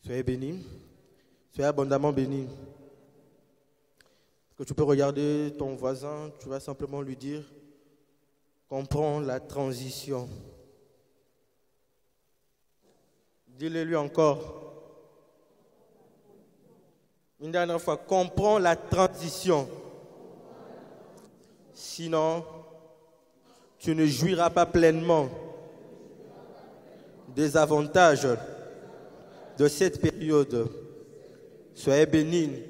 Soyez bénis, soyez abondamment bénis. Que tu peux regarder ton voisin, tu vas simplement lui dire, comprends la transition. Dis-le lui encore. Une dernière fois, comprends la transition. Sinon, tu ne jouiras pas pleinement des avantages de cette période. Soyez bénis.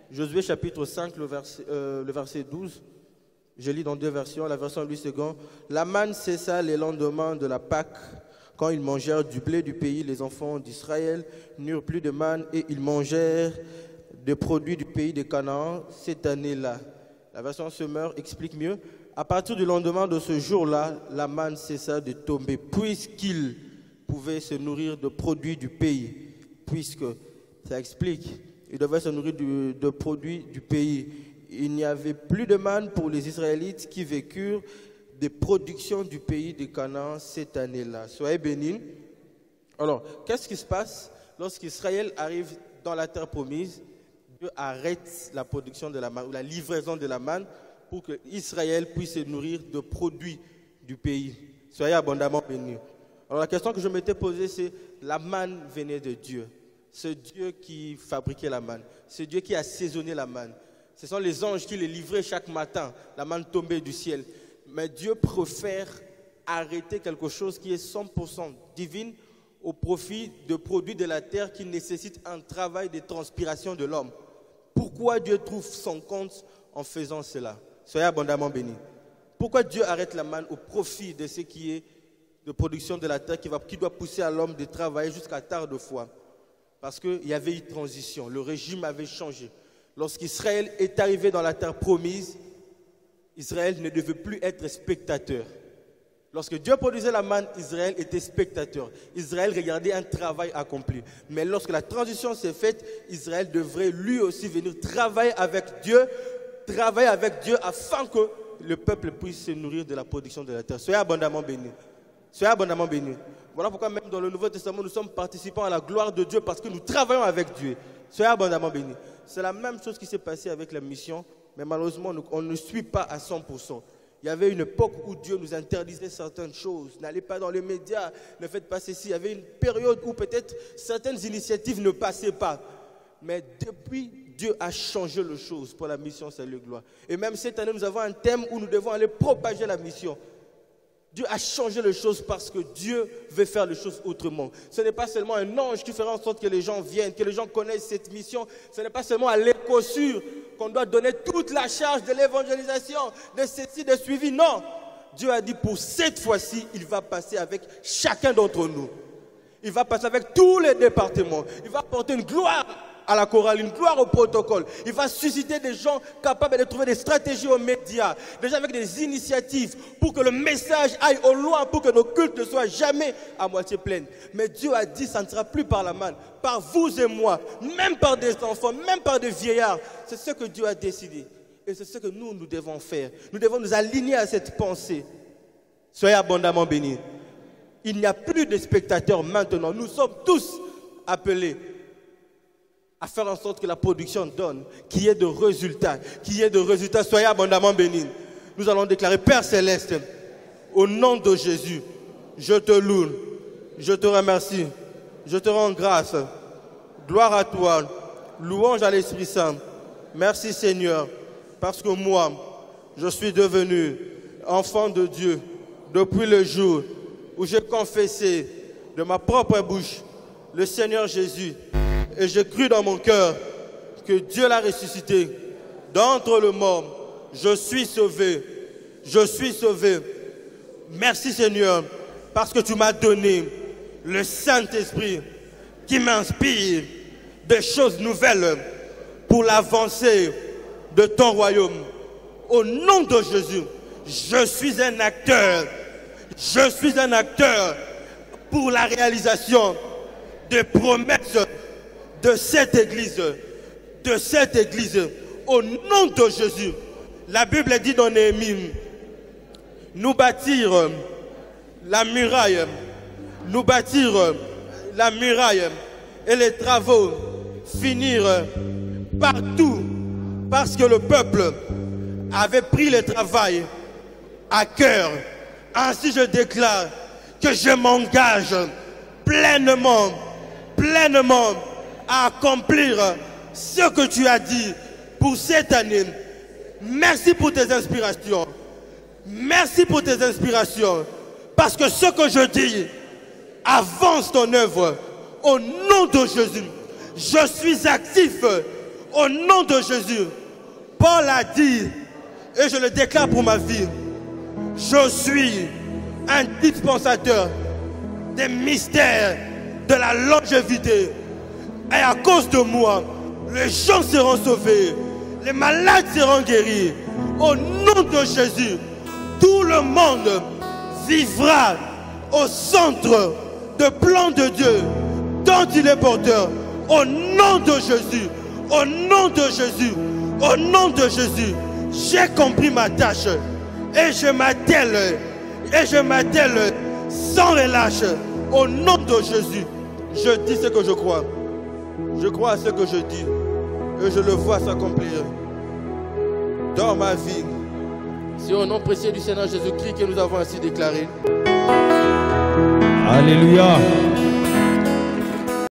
Josué chapitre 5, le verset 12. Je lis dans deux versions. La version Louis II. La manne cessa les lendemains de la Pâque. Quand ils mangèrent du blé du pays, les enfants d'Israël n'eurent plus de manne et ils mangèrent des produits du pays de Canaan cette année-là. La version Semeur explique mieux. À partir du lendemain de ce jour-là, la manne cessa de tomber, puisqu'ils pouvaient se nourrir de produits du pays. Puisque, ça explique, ils devaient se nourrir de produits du pays. Il n'y avait plus de manne pour les Israélites qui vécurent des productions du pays de Canaan cette année-là. Soyez bénis. Alors, qu'est-ce qui se passe lorsqu'Israël arrive dans la terre promise? Dieu arrête la production de la manne, ou la livraison de la manne, pour que Israël puisse se nourrir de produits du pays. Soyez abondamment bénis. Alors la question que je m'étais posée, c'est la manne venait de Dieu. Ce Dieu qui fabriquait la manne, ce Dieu qui a assaisonné la manne. Ce sont les anges qui les livraient chaque matin, la manne tombait du ciel. Mais Dieu préfère arrêter quelque chose qui est 100% divine au profit de produits de la terre qui nécessitent un travail de transpiration de l'homme. Pourquoi Dieu trouve son compte en faisant cela? Soyez abondamment bénis. Pourquoi Dieu arrête la manne au profit de ce qui est de production de la terre qui doit pousser à l'homme de travailler jusqu'à tard de foi? Parce qu'il y avait une transition, le régime avait changé. Lorsqu'Israël est arrivé dans la terre promise, Israël ne devait plus être spectateur. Lorsque Dieu produisait la manne, Israël était spectateur. Israël regardait un travail accompli. Mais lorsque la transition s'est faite, Israël devrait lui aussi venir travailler avec Dieu afin que le peuple puisse se nourrir de la production de la terre. Soyez abondamment bénis. Soyez abondamment bénis. Voilà pourquoi même dans le Nouveau Testament, nous sommes participants à la gloire de Dieu parce que nous travaillons avec Dieu. Soyez abondamment bénis. C'est la même chose qui s'est passée avec la mission, mais malheureusement, on ne suit pas à 100%. Il y avait une époque où Dieu nous interdisait certaines choses. N'allez pas dans les médias, ne faites pas ceci. Il y avait une période où peut-être certaines initiatives ne passaient pas. Mais depuis, Dieu a changé les choses pour la mission Salut et Gloire. Et même cette année, nous avons un thème où nous devons aller propager la mission. Dieu a changé les choses parce que Dieu veut faire les choses autrement. Ce n'est pas seulement un ange qui fera en sorte que les gens viennent, que les gens connaissent cette mission. Ce n'est pas seulement à l'écosur qu'on doit donner toute la charge de l'évangélisation, de ceci, de suivi. Non, Dieu a dit pour cette fois-ci, il va passer avec chacun d'entre nous. Il va passer avec tous les départements. Il va apporter une gloire à la chorale, une gloire au protocole. Il va susciter des gens capables de trouver des stratégies aux médias, déjà avec des initiatives pour que le message aille au loin, pour que nos cultes ne soient jamais à moitié pleins. Mais Dieu a dit, ça ne sera plus par la manne, par vous et moi, même par des enfants, même par des vieillards. C'est ce que Dieu a décidé. Et c'est ce que nous devons faire. Nous devons nous aligner à cette pensée. Soyez abondamment bénis. Il n'y a plus de spectateurs maintenant. Nous sommes tous appelés à faire en sorte que la production donne, qu'il y ait de résultats, Soyez abondamment bénis. Nous allons déclarer, Père Céleste, au nom de Jésus, je te loue, je te remercie, je te rends grâce. Gloire à toi, louange à l'Esprit Saint. Merci Seigneur, parce que moi, je suis devenu enfant de Dieu depuis le jour où j'ai confessé de ma propre bouche le Seigneur Jésus. Et j'ai cru dans mon cœur que Dieu l'a ressuscité d'entre les morts. Je suis sauvé. Je suis sauvé. Merci Seigneur, parce que tu m'as donné le Saint-Esprit qui m'inspire des choses nouvelles pour l'avancée de ton royaume. Au nom de Jésus, je suis un acteur. Je suis un acteur pour la réalisation des promesses de cette église, au nom de Jésus. La Bible dit dans Néhémie, nous bâtir la muraille, et les travaux finirent partout parce que le peuple avait pris le travail à cœur. Ainsi je déclare que je m'engage pleinement à accomplir ce que tu as dit pour cette année. Merci pour tes inspirations. Merci pour tes inspirations. Parce que ce que je dis avance ton œuvre au nom de Jésus. Je suis actif au nom de Jésus. Paul a dit, et je le déclare pour ma vie, je suis un dispensateur des mystères de la longévité. Et à cause de moi, les gens seront sauvés, les malades seront guéris. Au nom de Jésus, tout le monde vivra au centre de plan de Dieu dont il est porteur. Au nom de Jésus, au nom de Jésus, au nom de Jésus, j'ai compris ma tâche et je m'attelle sans relâche. Au nom de Jésus, je dis ce que je crois. Je crois à ce que je dis et je le vois s'accomplir dans ma vie. C'est au nom précieux du Seigneur Jésus-Christ que nous avons ainsi déclaré. Alléluia.